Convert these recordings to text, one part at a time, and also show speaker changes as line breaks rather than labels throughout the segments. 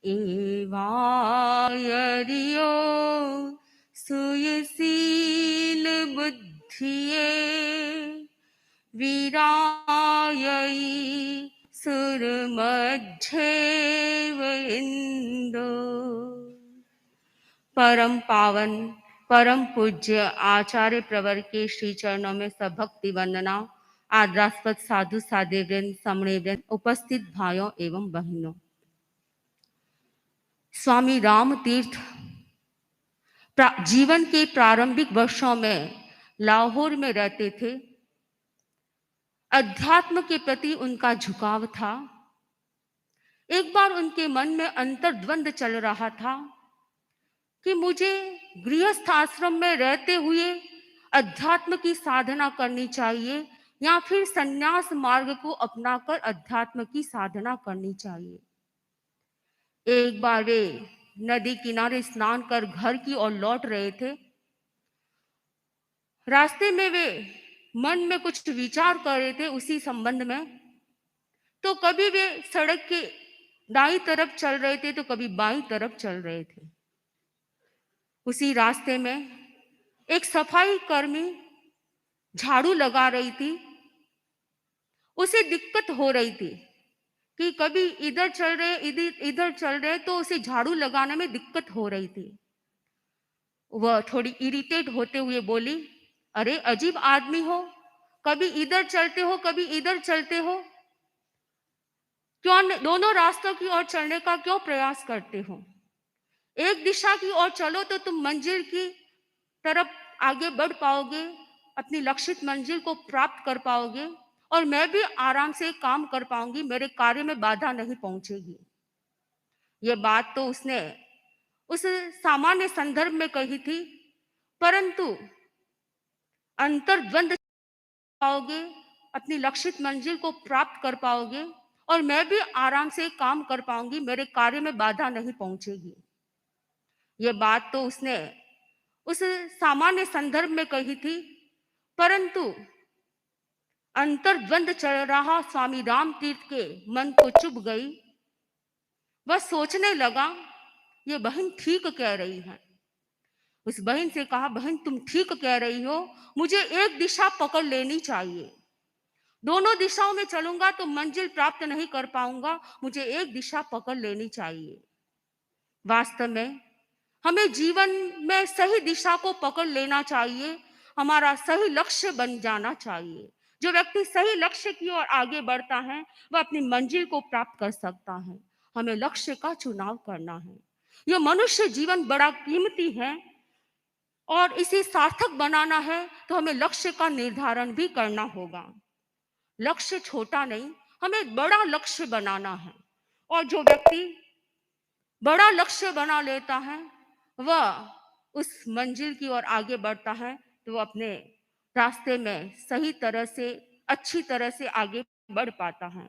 एवायरियो सुयशील बुद्धिये वीरायई सुरमध्ये इंदो। परम पावन परम पूज्य आचार्य प्रवर के श्री चरणों में सब भक्ति वंदना। आदरास्पद साधु साध्वीवृंद समणेवृंद उपस्थित भाइयों एवं बहनों, स्वामी राम तीर्थ जीवन के प्रारंभिक वर्षों में लाहौर में रहते थे। अध्यात्म के प्रति उनका झुकाव था। एक बार उनके मन में अंतर्द्वंद चल रहा था कि मुझे गृहस्थ आश्रम में रहते हुए अध्यात्म की साधना करनी चाहिए या फिर संन्यास मार्ग को अपनाकर अध्यात्म की साधना करनी चाहिए। एक बार वे नदी किनारे स्नान कर घर की ओर लौट रहे थे। रास्ते में वे मन में कुछ विचार कर रहे थे उसी संबंध में। तो कभी वे सड़क के दाईं तरफ चल रहे थे तो कभी बाईं तरफ चल रहे थे। उसी रास्ते में एक सफाई कर्मी झाड़ू लगा रही थी। उसे दिक्कत हो रही थी कि कभी इधर चल रहे इधर चल रहे, तो उसे झाड़ू लगाने में दिक्कत हो रही थी। वह थोड़ी इरिटेट होते हुए बोली, अरे अजीब आदमी हो, कभी इधर चलते हो कभी इधर चलते हो, क्यों दोनों रास्तों की ओर चलने का क्यों प्रयास करते हो? एक दिशा की ओर चलो तो तुम मंजिल की तरफ आगे बढ़ पाओगे, अपनी लक्षित मंजिल को प्राप्त कर पाओगे और मैं भी आराम से काम कर पाऊंगी, मेरे कार्य में बाधा नहीं पहुंचेगी। यह बात तो उसने उस सामान्य संदर्भ में कही थी, परंतु अंतर्द्वंद पाओगे, अपनी लक्षित मंजिल को प्राप्त कर पाओगे और मैं भी आराम से काम कर पाऊंगी, मेरे कार्य में बाधा नहीं पहुंचेगी। यह बात तो उसने उस सामान्य संदर्भ में कही थी, परंतु अंतर्द्वंद चल रहा स्वामी राम तीर्थ के मन को चुभ गई। वह सोचने लगा, ये बहन ठीक कह रही है। उस बहन से कहा, बहन तुम ठीक कह रही हो, मुझे एक दिशा पकड़ लेनी चाहिए। दोनों दिशाओं में चलूंगा तो मंजिल प्राप्त नहीं कर पाऊंगा, मुझे एक दिशा पकड़ लेनी चाहिए। वास्तव में हमें जीवन में सही दिशा को पकड़ लेना चाहिए, हमारा सही लक्ष्य बन जाना चाहिए। जो व्यक्ति सही लक्ष्य की ओर आगे बढ़ता है वह अपनी मंजिल को प्राप्त कर सकता है। हमें लक्ष्य का चुनाव करना है। यह मनुष्य जीवन बड़ा कीमती है और इसे सार्थक बनाना है तो हमें लक्ष्य का निर्धारण भी करना होगा। लक्ष्य छोटा नहीं, हमें बड़ा लक्ष्य बनाना है। और जो व्यक्ति बड़ा लक्ष्य बना लेता है वह उस मंजिल की ओर आगे बढ़ता है तो वह अपने रास्ते में सही तरह से अच्छी तरह से आगे बढ़ पाता है।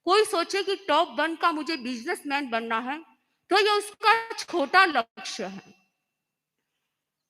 कोई सोचे कि टॉप 1 का मुझे बिजनेसमैन बनना है तो यह उसका छोटा लक्ष्य है।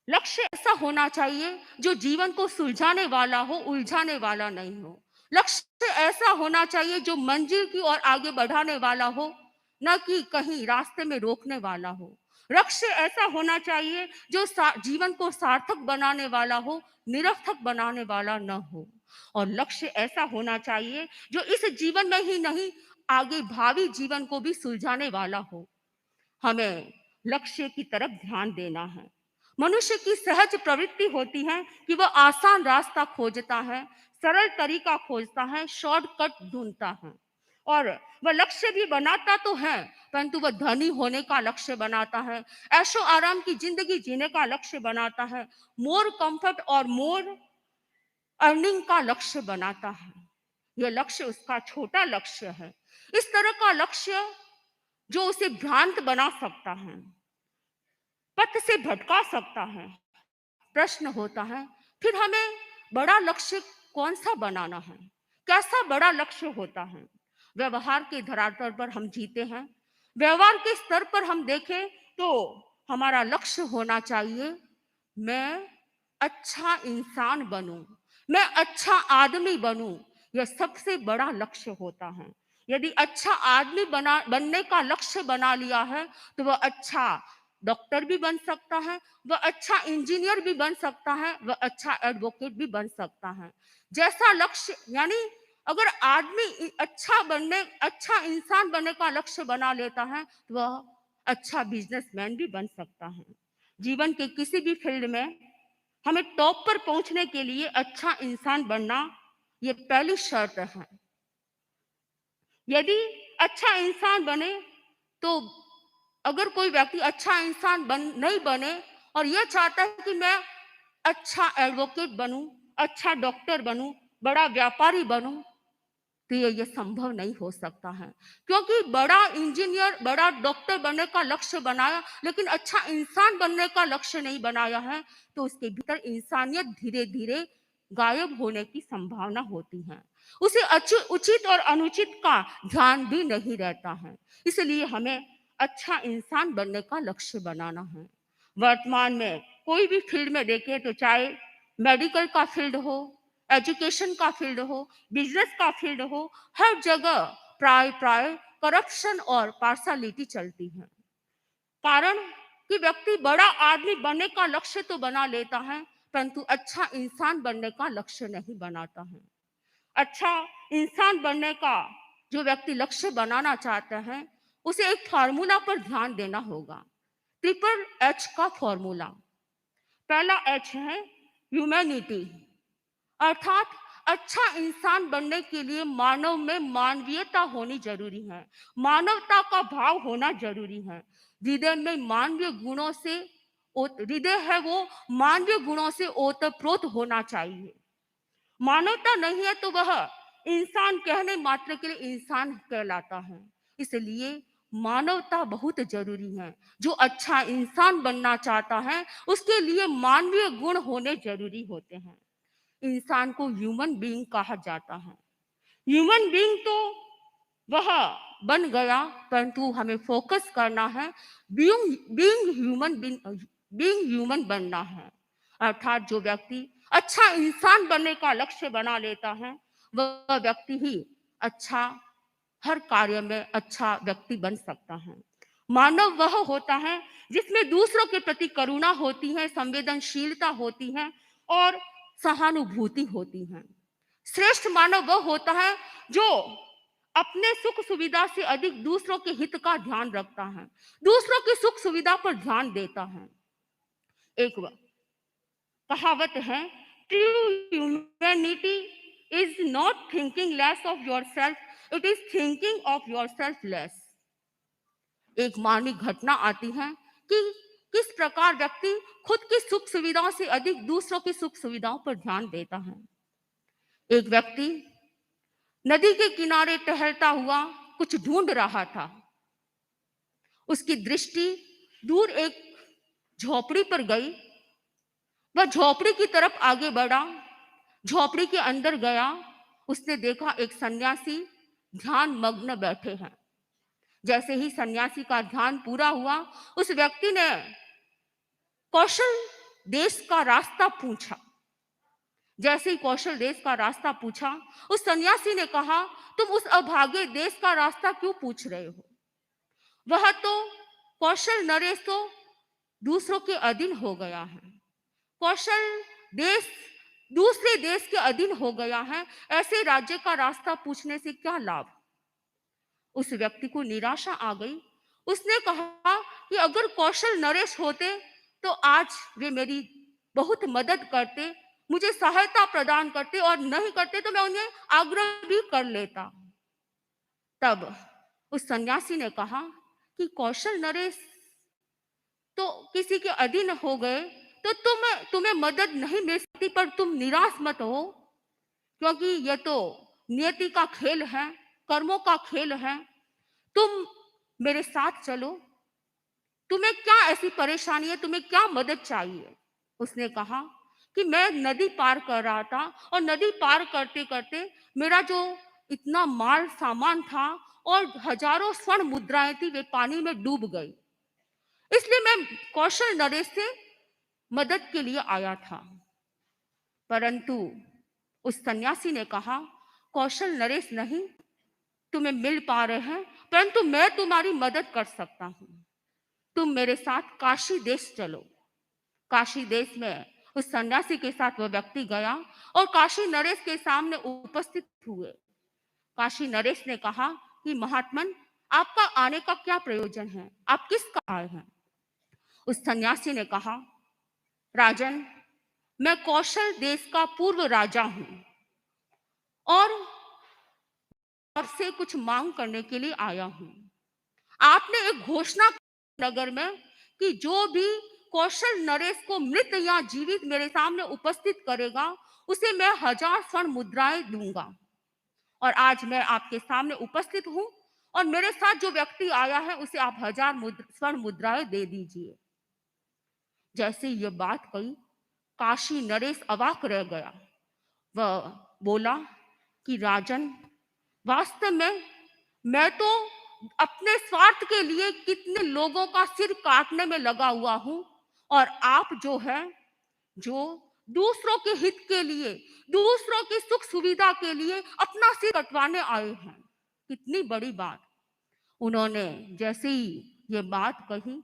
लक्ष्य ऐसा होना चाहिए जो जीवन को सुलझाने वाला हो, उलझाने वाला नहीं हो। लक्ष्य ऐसा होना चाहिए जो मंजिल की ओर आगे बढ़ाने वाला हो, न कि कहीं रास्ते में रोकने वाला हो। लक्ष्य ऐसा होना चाहिए जो जीवन को सार्थक बनाने वाला हो, निरर्थक बनाने वाला न हो। और लक्ष्य ऐसा होना चाहिए जो इस जीवन में ही नहीं, आगे भावी जीवन को भी सुलझाने वाला हो। हमें लक्ष्य की तरफ ध्यान देना है। मनुष्य की सहज प्रवृत्ति होती है कि वह आसान रास्ता खोजता है, सरल तरीका खोजता है, शॉर्टकट ढूंढता है और वह लक्ष्य भी बनाता तो है, परंतु वह धनी होने का लक्ष्य बनाता है, ऐशो आराम की जिंदगी जीने का लक्ष्य बनाता है, मोर कंफर्ट और मोर अर्निंग का लक्ष्य बनाता है। यह लक्ष्य उसका छोटा लक्ष्य है। इस तरह का लक्ष्य जो उसे भ्रांत बना सकता है, पथ से भटका सकता है। प्रश्न होता है, फिर हमें बड़ा लक्ष्य कौन सा बनाना है? कैसा बड़ा लक्ष्य होता है? व्यवहार के धरातल पर हम जीते हैं। व्यवहार के स्तर पर हम देखें तो हमारा लक्ष्य होना चाहिए, मैं अच्छा इंसान बनूं, मैं अच्छा आदमी बनूं। यह सबसे बड़ा लक्ष्य होता है। यदि अच्छा आदमी बनने का लक्ष्य बना लिया है तो वह अच्छा डॉक्टर भी बन सकता है, वह अच्छा इंजीनियर भी बन सकता है, वह अच्छा एडवोकेट भी बन सकता है। जैसा लक्ष्य यानी अगर आदमी अच्छा इंसान बनने का लक्ष्य बना लेता है तो वह अच्छा बिजनेसमैन भी बन सकता है। जीवन के किसी भी फील्ड में हमें टॉप पर पहुंचने के लिए अच्छा इंसान बनना ये पहली शर्त है। यदि अच्छा इंसान बने तो अगर कोई व्यक्ति अच्छा इंसान नहीं बने और यह चाहता है कि मैं अच्छा एडवोकेट बनूं, अच्छा डॉक्टर बनूं, बड़ा व्यापारी बनूं, तो ये संभव नहीं हो सकता है। क्योंकि बड़ा इंजीनियर, बड़ा डॉक्टर बनने का लक्ष्य बनाया लेकिन अच्छा इंसान बनने का लक्ष्य नहीं बनाया है तो उसके भीतर इंसानियत धीरे धीरे गायब होने की संभावना होती है। उसे उचित और अनुचित का ध्यान भी नहीं रहता है। इसलिए हमें अच्छा इंसान बनने का लक्ष्य बनाना है। वर्तमान में कोई भी फील्ड में देखें तो चाहे मेडिकल का फील्ड हो, एजुकेशन का फील्ड हो, बिजनेस का फील्ड हो, हर जगह प्राय प्राय करप्शन और पार्शलिटी चलती है। कारण कि व्यक्ति बड़ा आदमी बनने का लक्ष्य तो बना लेता है परंतु अच्छा इंसान बनने का लक्ष्य नहीं बनाता है। अच्छा इंसान बनने का जो व्यक्ति लक्ष्य बनाना चाहता है उसे एक फार्मूला पर ध्यान देना होगा। ट्रिपल एच का फॉर्मूला। पहला एच है ह्यूमैनिटी, अर्थात अच्छा इंसान बनने के लिए मानव में मानवीयता होनी जरूरी है, मानवता का भाव होना जरूरी है। हृदय में मानवीय गुणों से हृदय है वो मानवीय गुणों से ओतप्रोत होना चाहिए। मानवता नहीं है तो वह इंसान कहने मात्र के लिए इंसान कहलाता है। इसलिए मानवता बहुत जरूरी है। जो अच्छा इंसान बनना चाहता है उसके लिए मानवीय गुण होने जरूरी होते हैं। इंसान को ह्यूमन बीइंग कहा जाता है। ह्यूमन बीइंग तो वह बन गया परंतु हमें फोकस करना है बीइंग बीइंग ह्यूमन बनना है। अर्थात जो व्यक्ति अच्छा इंसान बनने का लक्ष्य बना लेता है वह व्यक्ति ही अच्छा हर कार्य में अच्छा व्यक्ति बन सकता है। मानव वह होता है जिसमें दूसरों के प्रति करुणा होती है, संवेदनशीलता होती है और सहानुभूति होती है। श्रेष्ठ मानव वह होता है जो अपने सुख सुविधा से अधिक दूसरों के हित का ध्यान रखता है, दूसरों की सुख सुविधा पर ध्यान देता है। एक कहावत है, true humanity is not thinking less of yourself, it is thinking of yourself less. एक मानवीय घटना आती है कि किस प्रकार व्यक्ति खुद की सुख सुविधाओं से अधिक दूसरों की सुख सुविधाओं पर ध्यान देता है। एक व्यक्ति नदी के किनारे टहलता हुआ कुछ ढूंढ रहा था। उसकी दृष्टि दूर एक झोपड़ी पर गई। वह झोपड़ी की तरफ आगे बढ़ा, झोपड़ी के अंदर गया। उसने देखा एक सन्यासी ध्यान मग्न बैठे हैं। जैसे ही सन्यासी का ध्यान पूरा हुआ उस व्यक्ति ने कौशल देश का रास्ता पूछा। जैसे ही कौशल देश का रास्ता पूछा उस सन्यासी ने कहा, तुम उस अभागे देश का रास्ता क्यों पूछ रहे हो? वह तो कौशल नरेश तो दूसरों के अधीन हो गया है। कौशल देश दूसरे देश के अधीन हो गया है। ऐसे राज्य का रास्ता पूछने से क्या लाभ? उस व्यक्ति को निराशा आ गई। उसने कहा कि अगर कौशल नरेश होते तो आज वे मेरी बहुत मदद करते, मुझे सहायता प्रदान करते, और नहीं करते तो मैं उन्हें आग्रह भी कर लेता। तब उस सन्यासी ने कहा कि कौशल नरेश तो किसी के अधीन हो गए तो तुम्हें मदद नहीं मिल सकती, पर तुम निराश मत हो क्योंकि यह तो नियति का खेल है, कर्मों का खेल है। तुम मेरे साथ चलो। तुम्हें क्या ऐसी परेशानी है, तुम्हें क्या मदद चाहिए? उसने कहा कि मैं नदी पार कर रहा था और नदी पार करते करते मेरा जो इतना माल सामान था और हजारों स्वर्ण मुद्राएं थी वे पानी में डूब गई। इसलिए मैं कौशल नरेश से मदद के लिए आया था। परंतु उस सन्यासी ने कहा, कौशल नरेश नहीं, तुम्हें मिल पा रहे हैं, परंतु मैं तुम्हारी मदद कर सकता हूँ। तुम मेरे साथ काशी देश चलो। काशी देश में उस सन्यासी के साथ वह व्यक्ति गया और काशी नरेश के सामने उपस्थित हुए। काशी नरेश ने कहा कि महात्मन, आपका आने का क्या प्रयोजन है? आप किस काम आए हैं? उस सन्यासी ने कहा, राजन, मैं कौशल देश का पूर्व राजा हूं और आपसे कुछ मांग करने के लिए आया हूं। आपने एक घोषणा की नगर में कि जो भी कौशल नरेश को मृत या जीवित मेरे सामने उपस्थित करेगा, उसे मैं 1000 स्वर्ण मुद्राएं दूंगा। और आज मैं आपके सामने उपस्थित हूं और मेरे साथ जो व्यक्ति आया है उसे आप 1000 स्वर्ण मुद्राएं दे दीजिए। जैसे ये बात कही, काशी नरेश अवाक रह गया। वह बोला कि राजन, वास्तव में मैं तो अपने स्वार्थ के लिए कितने लोगों का सिर काटने में लगा हुआ हूं, और आप जो है, जो दूसरों के हित के लिए, दूसरों की सुख सुविधा के लिए अपना सिर कटवाने आए हैं। कितनी बड़ी बात। उन्होंने जैसे ही ये बात कही,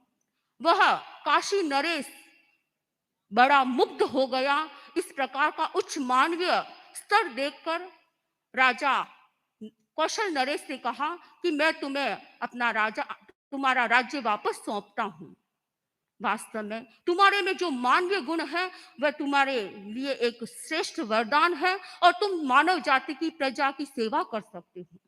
वह काशी नरेश बड़ा मुग्ध हो गया। इस प्रकार का उच्च मानवीय स्तर देखकर राजा कौशल नरेश ने कहा कि मैं तुम्हें तुम्हारा राज्य वापस सौंपता हूं। वास्तव में तुम्हारे में जो मानवीय गुण है वह तुम्हारे लिए एक श्रेष्ठ वरदान है और तुम मानव जाति की प्रजा की सेवा कर सकते हो।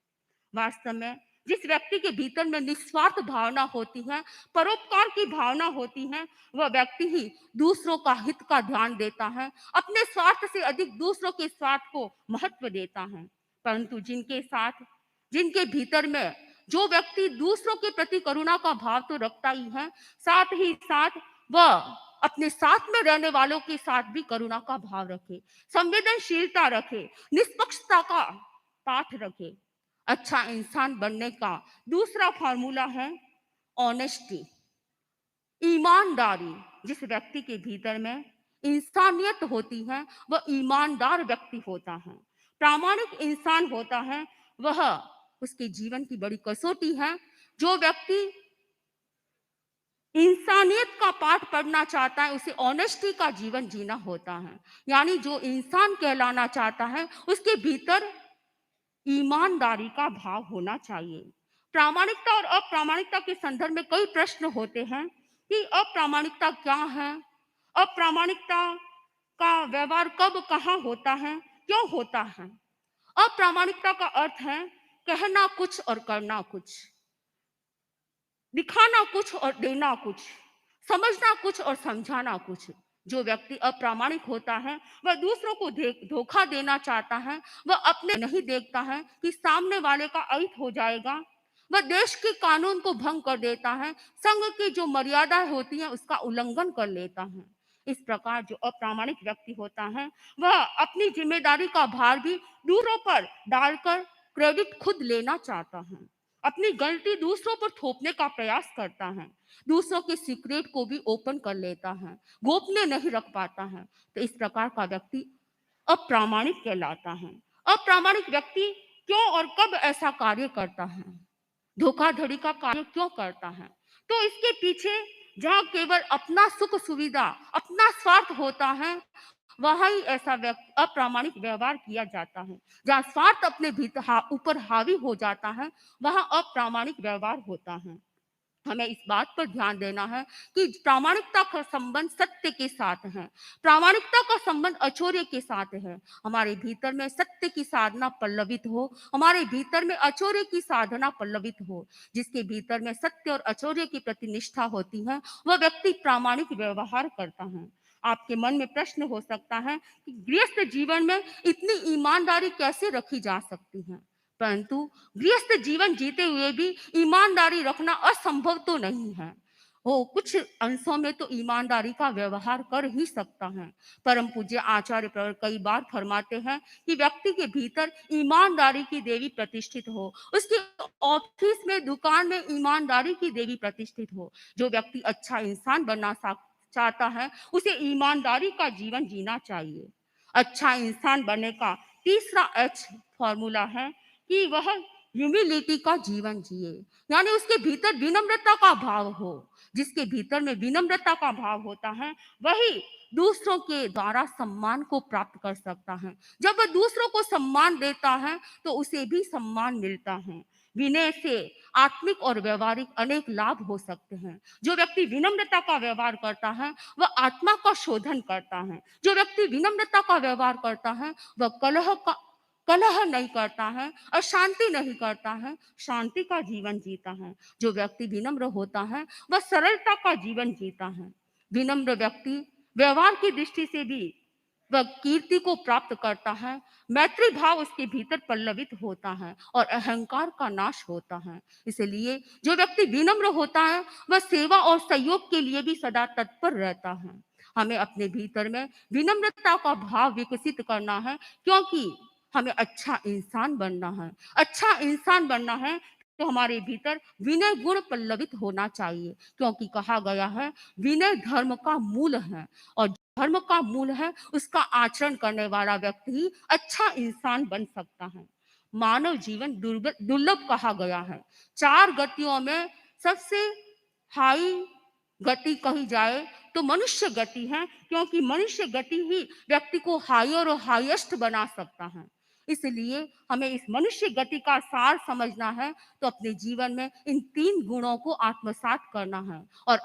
वास्तव में जिस व्यक्ति के भीतर में निस्वार्थ भावना होती है, परोपकार की भावना होती है, वह व्यक्ति ही दूसरों का हित का ध्यान देता है, अपने स्वार्थ से अधिक दूसरों के स्वार्थ को महत्व देता है। परंतु जिनके भीतर में जो व्यक्ति दूसरों के प्रति करुणा का भाव तो रखता ही है, साथ ही साथ वह अपने साथ में रहने वालों के साथ भी करुणा का भाव रखे, संवेदनशीलता रखे, निष्पक्षता का पाठ रखे। अच्छा इंसान बनने का दूसरा फॉर्मूला है ऑनेस्टी, ईमानदारी। जिस व्यक्ति के भीतर में इंसानियत होती है वह ईमानदार व्यक्ति होता है, प्रामाणिक इंसान होता है। वह उसके जीवन की बड़ी कसौटी है। जो व्यक्ति इंसानियत का पाठ पढ़ना चाहता है उसे ऑनेस्टी का जीवन जीना होता है। यानी जो इंसान कहलाना चाहता है उसके भीतर ईमानदारी का भाव होना चाहिए। प्रामाणिकता और अप्रामाणिकता के संदर्भ में कई प्रश्न होते हैं कि अप्रामाणिकता क्या है, अप्रामाणिकता का व्यवहार कब कहाँ होता है, क्यों होता है। अप्रामाणिकता का अर्थ है कहना कुछ और करना कुछ, दिखाना कुछ और देना कुछ, समझना कुछ और समझाना कुछ। जो व्यक्ति अप्रामाणिक होता है वह दूसरों को धोखा देना चाहता है, वह अपने नहीं देखता है कि सामने वाले का अहित हो जाएगा। वह देश के कानून को भंग कर देता है, संघ की जो मर्यादा होती है उसका उल्लंघन कर लेता है। इस प्रकार जो अप्रामाणिक व्यक्ति होता है वह अपनी जिम्मेदारी का भार भी दूसरों पर डालकर क्रेडिट खुद लेना चाहता है, अपनी गलती दूसरों पर थोपने का प्रयास करता है, दूसरों के सीक्रेट को भी ओपन कर लेता है, गोपनीय नहीं रख पाता है। तो इस प्रकार का व्यक्ति अप्रामाणिक कहलाता है। अप्रामाणिक व्यक्ति क्यों और कब ऐसा कार्य करता है, धोखाधड़ी का कार्य क्यों करता है? तो इसके पीछे जहाँ केवल अपना सुख सुविधा, अपना स्वार्थ होता है, वहां ही ऐसा अप्रामाणिक व्यवहार किया जाता है। जहाँ स्वार्थ अपने भीतर ऊपर हावी हो जाता है, वहां अप्रामाणिक व्यवहार होता है। हमें इस बात पर ध्यान देना है कि प्रामाणिकता का संबंध सत्य के साथ है, प्रामाणिकता का संबंध अचौर्य के साथ है। हमारे भीतर में सत्य की साधना पल्लवित हो, हमारे भीतर में अचौर्य की साधना पल्लवित हो। जिसके भीतर में सत्य और अचौर्य की प्रति निष्ठा होती है वह व्यक्ति प्रामाणिक व्यवहार करता है। आपके मन में प्रश्न हो सकता है कि गृहस्थ जीवन में इतनी ईमानदारी कैसे रखी जा सकती है? परंतु गृहस्थ जीवन जीते हुए भी ईमानदारी रखना असंभव तो नहीं है। वो कुछ अंशों में तो ईमानदारी का व्यवहार कर ही सकता है। परम पूज्य आचार्य प्रवर कई बार फरमाते हैं कि व्यक्ति के भीतर ईमानदारी की देवी प्रतिष्ठित हो, उसके ऑफिस में, दुकान में ईमानदारी की देवी प्रतिष्ठित हो। जो व्यक्ति अच्छा इंसान बनना चाहता है उसे ईमानदारी का जीवन जीना चाहिए। अच्छा इंसान बनने का तीसरा एच फॉर्मूला है कि वह ह्यूमिलिटी का जीवन जिए, यानी उसके भीतर विनम्रता का भाव हो। जिसके भीतर में विनम्रता का भाव होता है, वही दूसरों के द्वारा सम्मान को प्राप्त कर सकता है। जब वह दूसरों को सम्मान देता है तो उसे भी सम्मान मिलता है। विनय से आत्मिक और व्यवहारिक अनेक लाभ हो सकते हैं। जो व्यक्ति विनम्रता का व्यवहार करता है वह आत्मा का शोधन करता है। जो व्यक्ति विनम्रता का व्यवहार करता है वह कलह नहीं करता है, अशांति नहीं करता है, शांति का जीवन जीता है। जो व्यक्ति विनम्र होता है वह सरलता का जीवन जीता है। विनम्र व्यक्ति व्यवहार की दृष्टि से भी वह कीर्ति को प्राप्त करता है। मैत्री भाव उसके भीतर पल्लवित होता है और अहंकार का नाश होता है। इसलिए जो व्यक्ति विनम्र होता है वह सेवा और सहयोग के लिए भी सदा तत्पर रहता है। हमें अपने भीतर में विनम्रता का भाव विकसित करना है, क्योंकि हमें अच्छा इंसान बनना है। अच्छा इंसान बनना है तो हमारे भीतर विनय गुण पल्लवित होना चाहिए, क्योंकि कहा गया है विनय धर्म का मूल है, और धर्म का मूल है उसका आचरण करने वाला व्यक्ति ही अच्छा इंसान बन सकता है। मानव जीवन दुर्लभ कहा गया है। 4 गतियों में सबसे हाई गति कही जाए तो मनुष्य गति है, क्योंकि मनुष्य गति ही व्यक्ति को हायर और हाईएस्ट बना सकता है। इसलिए हमें इस मनुष्य गति का सार समझना है, तो अपने जीवन में इन 3 गुणों को आत्मसात करना है। और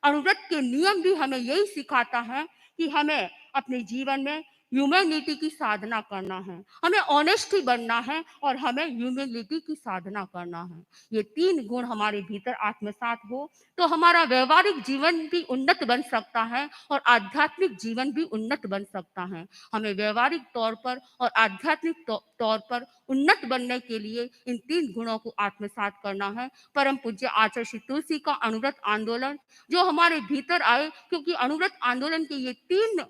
अनुव्रत के नियम भी हमें यही सिखाता है कि हमें अपने जीवन में ह्यूमैनिटी की साधना करना है, हमें ऑनेस्टी बनना है और हमें ह्यूमिलिटी की साधना करना है। ये 3 गुण हमारे भीतर आत्मसात हो तो हमारा व्यवहारिक जीवन भी उन्नत बन सकता है और आध्यात्मिक जीवन भी उन्नत बन सकता है। हमें व्यवहारिक तौर पर और आध्यात्मिक तौर पर उन्नत बनने के लिए इन 3 गुणों को आत्मसात करना है। परम पूज्य आचार्य श्री तुलसी का अनुव्रत आंदोलन जो हमारे भीतर आए, क्योंकि अनुव्रत आंदोलन के ये 3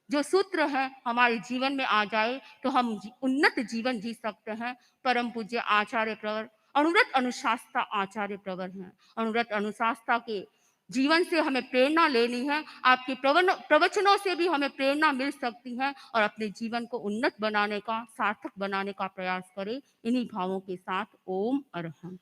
जो सूत्र हैं हमारे जीवन में आ जाए तो हम उन्नत जीवन जी सकते हैं। परम पूज्य आचार्य प्रवर अनुव्रत अनुशास्ता आचार्य प्रवर हैं। अनुव्रत अनुशास्ता के जीवन से हमें प्रेरणा लेनी है। आपके प्रवचनों से भी हमें प्रेरणा मिल सकती है और अपने जीवन को उन्नत बनाने का, सार्थक बनाने का प्रयास करें। इन्हीं भावों के साथ ओम अरहम।